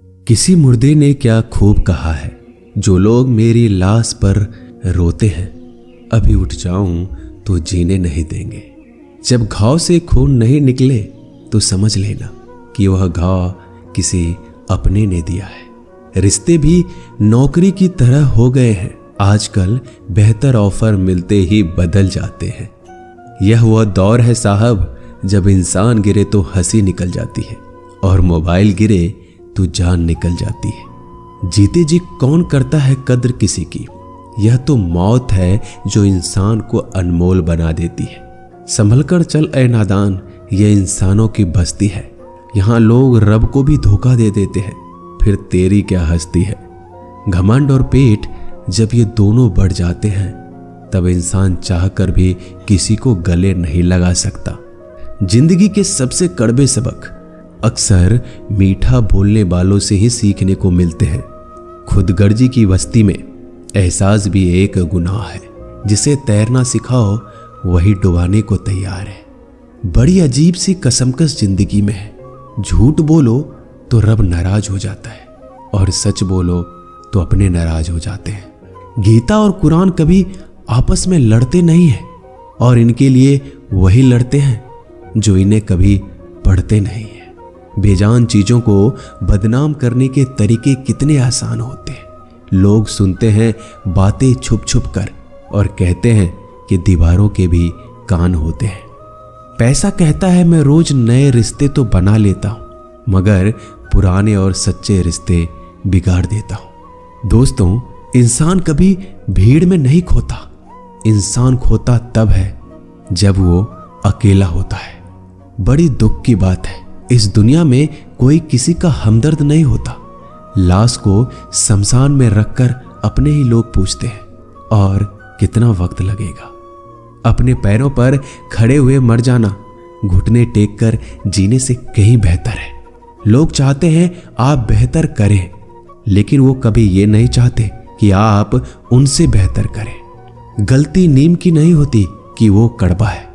किसी मुर्दे ने क्या खूब कहा है, जो लोग मेरी लाश पर रोते हैं, अभी उठ जाऊं तो जीने नहीं देंगे। जब घाव से खून नहीं निकले तो समझ लेना कि वह घाव किसी अपने ने दिया है। रिश्ते भी नौकरी की तरह हो गए हैं, आजकल बेहतर ऑफर मिलते ही बदल जाते हैं। यह वह दौर है साहब, जब इंसान गिरे तो हंसी निकल जाती है और मोबाइल गिरे तो जान निकल जाती है। जीते जी कौन करता है कद्र किसी की, यह तो मौत है जो इंसान को अनमोल बना देती है। संभल कर चल ए नादान, यह इंसानों की बस्ती है। यहाँ लोग रब को भी धोखा दे देते हैं, फिर तेरी क्या हस्ती है। घमंड और पेट जब ये दोनों बढ़ जाते हैं, तब इंसान चाहकर भी किसी को गले नहीं लगा सकता। जिंदगी के सबसे कड़वे सबक अक्सर मीठा बोलने वालों से ही सीखने को मिलते हैं। खुदगर्जी की बस्ती में एहसास भी एक गुनाह है। जिसे तैरना सिखाओ वही डुबाने को तैयार है। बड़ी अजीब सी कसमकस जिंदगी में है। झूठ बोलो तो रब नाराज हो जाता है और सच बोलो तो अपने नाराज हो जाते हैं। गीता और कुरान कभी आपस में लड़ते नहीं हैं, और इनके लिए वही लड़ते हैं जो इन्हें कभी पढ़ते नहीं हैं। बेजान चीजों को बदनाम करने के तरीके कितने आसान होते हैं। लोग सुनते हैं बातें छुप छुप कर और कहते हैं कि दीवारों के भी कान होते हैं। पैसा कहता है मैं रोज नए रिश्ते तो बना लेता हूं, मगर पुराने और सच्चे रिश्ते बिगाड़ देता हूं। दोस्तों, इंसान कभी भीड़ में नहीं खोता। इंसान खोता तब है जब वो अकेला होता है। बड़ी दुख की बात है, इस दुनिया में कोई किसी का हमदर्द नहीं होता। लाश को शमशान में रखकर अपने ही लोग पूछते हैं, और कितना वक्त लगेगा। अपने पैरों पर खड़े हुए मर जाना घुटने टेक कर जीने से कहीं बेहतर है। लोग चाहते हैं आप बेहतर करें, लेकिन वो कभी ये नहीं चाहते कि आप उनसे बेहतर करें। गलती नीम की नहीं होती कि वो कड़वा है,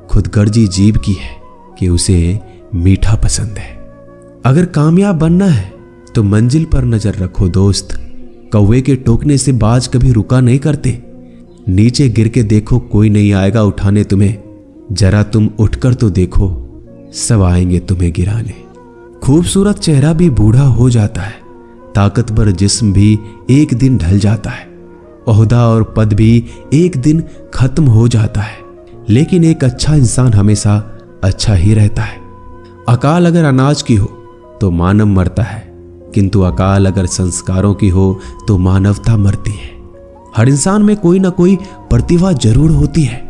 खुदगर्जी जीभ की है कि उसे मीठा पसंद है। अगर कामयाब बनना है तो मंजिल पर नजर रखो दोस्त। कौवे के टोकने से बाज कभी रुका नहीं करते। नीचे गिर के देखो, कोई नहीं आएगा उठाने तुम्हें। जरा तुम उठकर तो देखो, सब आएंगे तुम्हें गिराने। खूबसूरत चेहरा भी बूढ़ा हो जाता है, ताकतवर जिस्म भी एक दिन ढल जाता है, ओहदा और पद भी एक दिन खत्म हो जाता है, लेकिन एक अच्छा इंसान हमेशा अच्छा ही रहता है। अकाल अगर अनाज की हो तो मानव मरता है, किंतु अकाल अगर संस्कारों की हो तो मानवता मरती है। हर इंसान में कोई ना कोई प्रतिभा जरूर होती है,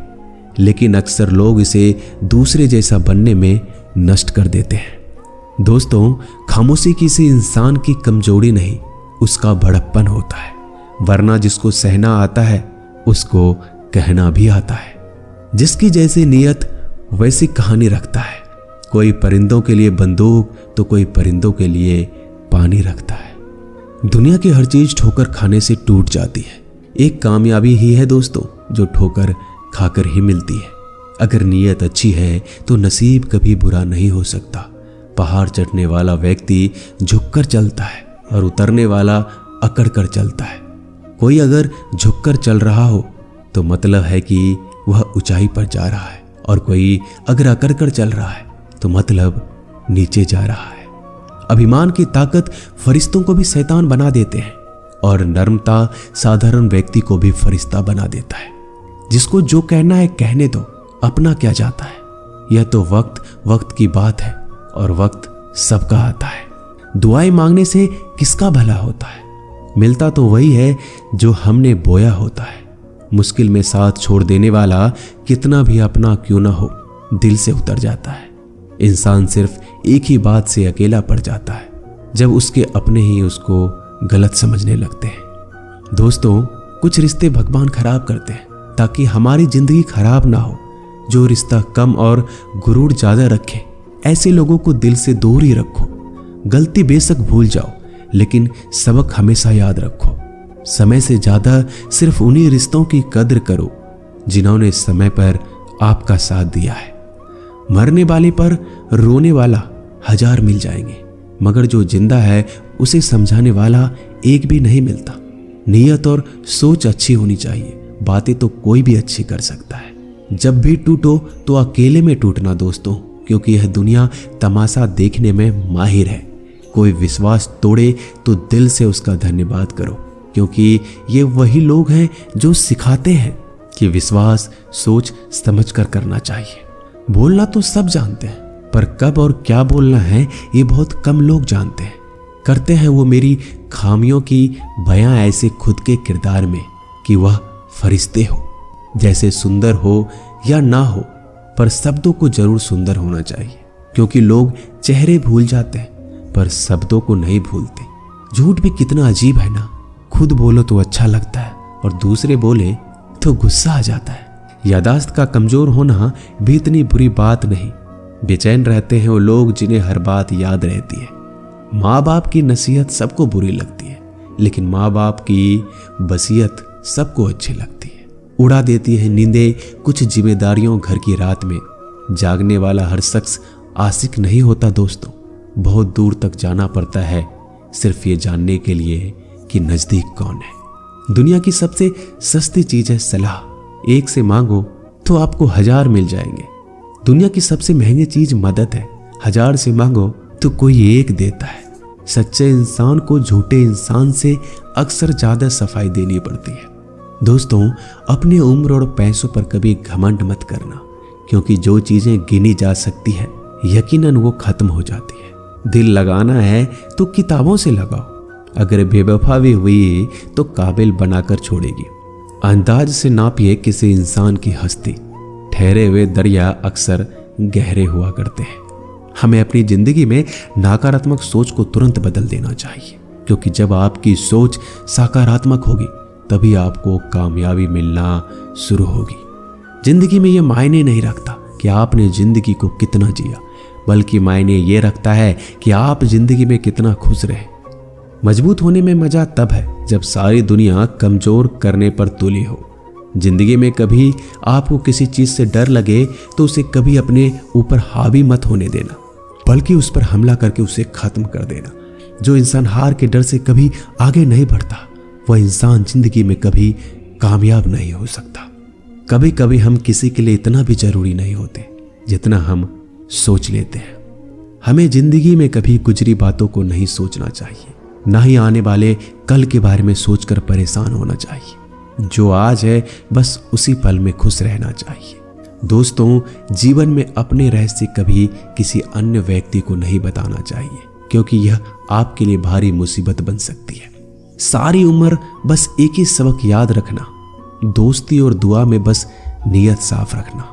लेकिन अक्सर लोग इसे दूसरे जैसा बनने में नष्ट कर देते हैं। दोस्तों, खामोशी किसी इंसान की कमजोरी नहीं, उसका बड़प्पन होता है। वरना जिसको सहना आता है उसको कहना भी आता है। जिसकी जैसी नीयत वैसी कहानी रखता है। कोई परिंदों के लिए बंदूक तो कोई परिंदों के लिए पानी रखता है। दुनिया की हर चीज ठोकर खाने से टूट जाती है। एक कामयाबी ही है दोस्तों जो ठोकर खाकर ही मिलती है। अगर नीयत अच्छी है तो नसीब कभी बुरा नहीं हो सकता। पहाड़ चढ़ने वाला व्यक्ति झुककर चलता है और उतरने वाला अकड़ कर चलता है। कोई अगर झुककर चल रहा हो तो मतलब है कि वह ऊंचाई पर जा रहा है, और कोई अगर अकड़ कर चल रहा है तो मतलब नीचे जा रहा है। अभिमान की ताकत फरिश्तों को भी शैतान बना देते हैं, और नर्मता साधारण व्यक्ति को भी फरिश्ता बना देता है। जिसको जो कहना है कहने दो, अपना क्या जाता है। यह तो वक्त की बात है, और वक्त सबका आता है। दुआएं मांगने से किसका भला होता है। मिलता तो वही है जो हमने बोया होता है। मुश्किल में साथ छोड़ देने वाला कितना भी अपना क्यों ना हो, दिल से उतर जाता है। इंसान सिर्फ एक ही बात से अकेला पड़ जाता है, जब उसके अपने ही उसको गलत समझने लगते हैं। दोस्तों, कुछ रिश्ते भगवान खराब करते हैं ताकि हमारी जिंदगी खराब ना हो। जो रिश्ता कम और गुरूर ज्यादा रखे, ऐसे लोगों को दिल से दूर ही रखो। गलती बेशक भूल जाओ, लेकिन सबक हमेशा याद रखो। समय से ज्यादा सिर्फ उन्हीं रिश्तों की कद्र करो जिन्होंने समय पर आपका साथ दिया है। मरने वाले पर रोने वाला 1000 मिल जाएंगे, मगर जो जिंदा है उसे समझाने वाला एक भी नहीं मिलता। नीयत और सोच अच्छी होनी चाहिए, बातें तो कोई भी अच्छी कर सकता है। जब भी टूटो तो अकेले में टूटना दोस्तों, क्योंकि यह दुनिया तमाशा देखने में माहिर है। कोई विश्वास तोड़े तो दिल से उसका धन्यवाद करो, क्योंकि ये वही लोग हैं जो सिखाते हैं कि विश्वास सोच समझ कर करना चाहिए। बोलना तो सब जानते हैं, पर कब और क्या बोलना है ये बहुत कम लोग जानते हैं। करते हैं वो मेरी खामियों की बयां ऐसे खुद के किरदार में कि वह फरिश्ते हो, जैसे सुंदर हो या ना हो, पर शब्दों को जरूर सुंदर होना चाहिए, क्योंकि लोग चेहरे भूल जाते हैं पर शब्दों को नहीं भूलते। झूठ भी कितना अजीब है ना, खुद बोलो तो अच्छा लगता है और दूसरे बोले तो गुस्सा आ जाता है। यादाश्त का कमजोर होना भी इतनी बुरी बात नहीं। बेचैन रहते हैं वो लोग जिन्हें हर बात याद रहती है। माँ बाप की नसीहत सबको बुरी लगती है, लेकिन माँ बाप की वसीयत सबको अच्छी लगती है। उड़ा देती है नींदें कुछ जिम्मेदारियों घर की रात में। जागने वाला हर शख्स आशिक नहीं होता दोस्तों। बहुत दूर तक जाना पड़ता है सिर्फ ये जानने के लिए कि नजदीक कौन है। दुनिया की सबसे सस्ती चीज है सलाह। एक से मांगो तो आपको 1000 मिल जाएंगे। दुनिया की सबसे महंगी चीज मदद है। 1000 से मांगो तो कोई एक देता है। सच्चे इंसान को झूठे इंसान से अक्सर ज्यादा सफाई देनी पड़ती है। दोस्तों, अपनी उम्र और पैसों पर कभी घमंड मत करना, क्योंकि जो चीजें गिनी जा सकती है यकीनन वो खत्म हो जाती है। दिल लगाना है तो किताबों से लगाओ, अगर बेवफा भी हुई तो काबिल बनाकर छोड़ेगी। अंदाज से नापिए किसी इंसान की हस्ती। ठहरे हुए दरिया अक्सर गहरे हुआ करते हैं। हमें अपनी जिंदगी में नकारात्मक सोच को तुरंत बदल देना चाहिए, क्योंकि जब आपकी सोच सकारात्मक होगी तभी आपको कामयाबी मिलना शुरू होगी। जिंदगी में यह मायने नहीं रखता कि आपने जिंदगी को कितना जिया, बल्कि मायने ये रखता है कि आप जिंदगी में कितना खुश रहे। मजबूत होने में मजा तब है जब सारी दुनिया कमजोर करने पर तुली हो। जिंदगी में कभी आपको किसी चीज से डर लगे तो उसे कभी अपने ऊपर हावी मत होने देना, बल्कि उस पर हमला करके उसे खत्म कर देना। जो इंसान हार के डर से कभी आगे नहीं बढ़ता, वह इंसान जिंदगी में कभी कामयाब नहीं हो सकता। कभी कभी हम किसी के लिए इतना भी जरूरी नहीं होते जितना हम सोच लेते हैं। हमें जिंदगी में कभी गुजरी बातों को नहीं सोचना चाहिए, ना ही आने वाले कल के बारे में सोचकर परेशान होना चाहिए। जो आज है बस उसी पल में खुश रहना चाहिए। दोस्तों, जीवन में अपने रहस्य कभी किसी अन्य व्यक्ति को नहीं बताना चाहिए, क्योंकि यह आपके लिए भारी मुसीबत बन सकती है। सारी उम्र बस एक ही सबक याद रखना, दोस्ती और दुआ में बस नीयत साफ रखना।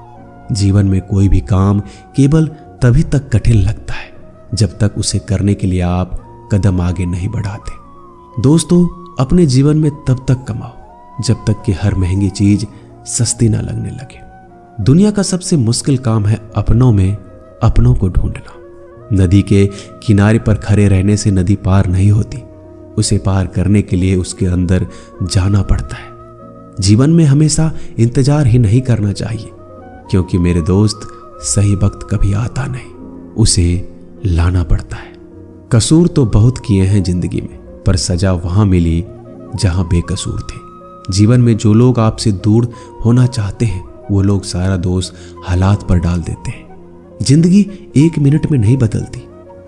जीवन में कोई भी काम केवल तभी तक कठिन लगता है जब तक उसे करने के लिए आप कदम आगे नहीं बढ़ाते। दोस्तों, अपने जीवन में तब तक कमाओ जब तक कि हर महंगी चीज सस्ती ना लगने लगे। दुनिया का सबसे मुश्किल काम है अपनों में अपनों को ढूंढना। नदी के किनारे पर खड़े रहने से नदी पार नहीं होती, उसे पार करने के लिए उसके अंदर जाना पड़ता है। जीवन में हमेशा इंतजार ही नहीं करना चाहिए, क्योंकि मेरे दोस्त सही वक्त कभी आता नहीं, उसे लाना पड़ता है। कसूर तो बहुत किए हैं जिंदगी में, पर सजा वहां मिली जहां बेकसूर थे। जीवन में जो लोग आपसे दूर होना चाहते हैं वो लोग सारा दोष हालात पर डाल देते हैं। जिंदगी 1 मिनट में नहीं बदलती,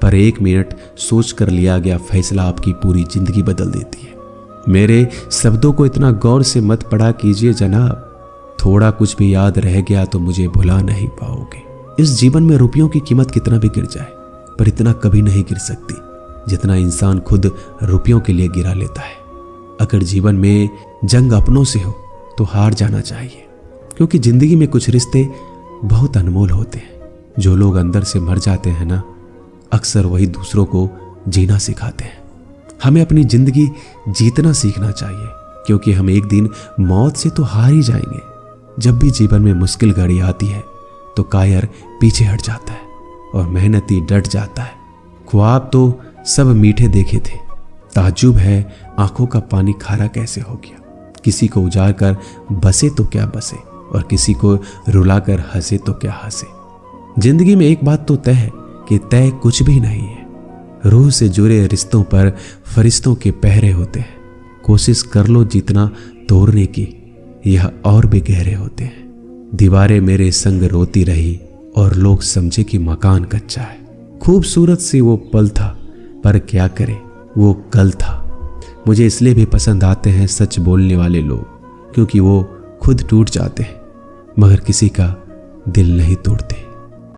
पर 1 मिनट सोच कर लिया गया फैसला आपकी पूरी जिंदगी बदल देती है। मेरे शब्दों को इतना गौर से मत पढ़ा कीजिए जनाब, थोड़ा कुछ भी याद रह गया तो मुझे भुला नहीं पाओगे। इस जीवन में रुपयों की कीमत कितना भी गिर जाए, पर इतना कभी नहीं गिर सकती जितना इंसान खुद रुपयों के लिए गिरा लेता है। अगर जीवन में जंग अपनों से हो तो हार जाना चाहिए, क्योंकि जिंदगी में कुछ रिश्ते बहुत अनमोल होते हैं। जो लोग अंदर से मर जाते हैं ना, अक्सर वही दूसरों को जीना सिखाते हैं। हमें अपनी जिंदगी जीतना सीखना चाहिए, क्योंकि हम एक दिन मौत से तो हार ही जाएंगे। जब भी जीवन में मुश्किल घड़ी आती है तो कायर पीछे हट जाता है और मेहनती डट जाता है। ख्वाब तो सब मीठे देखे थे, ताज्जुब है आंखों का पानी खारा कैसे हो गया। किसी को उजाड़ कर बसे तो क्या बसे, और किसी को रुलाकर हंसे तो क्या हंसे। जिंदगी में एक बात तो तय है कि तय कुछ भी नहीं है। रूह से जुड़े रिश्तों पर फरिश्तों के पहरे होते हैं। कोशिश कर लो जितना तोड़ने की, यह और भी गहरे होते हैं। दीवारें मेरे संग रोती रही और लोग समझे कि मकान कच्चा है। खूबसूरत सी वो पल था, पर क्या करे वो कल था। मुझे इसलिए भी पसंद आते हैं सच बोलने वाले लोग, क्योंकि वो खुद टूट जाते हैं मगर किसी का दिल नहीं तोड़ते।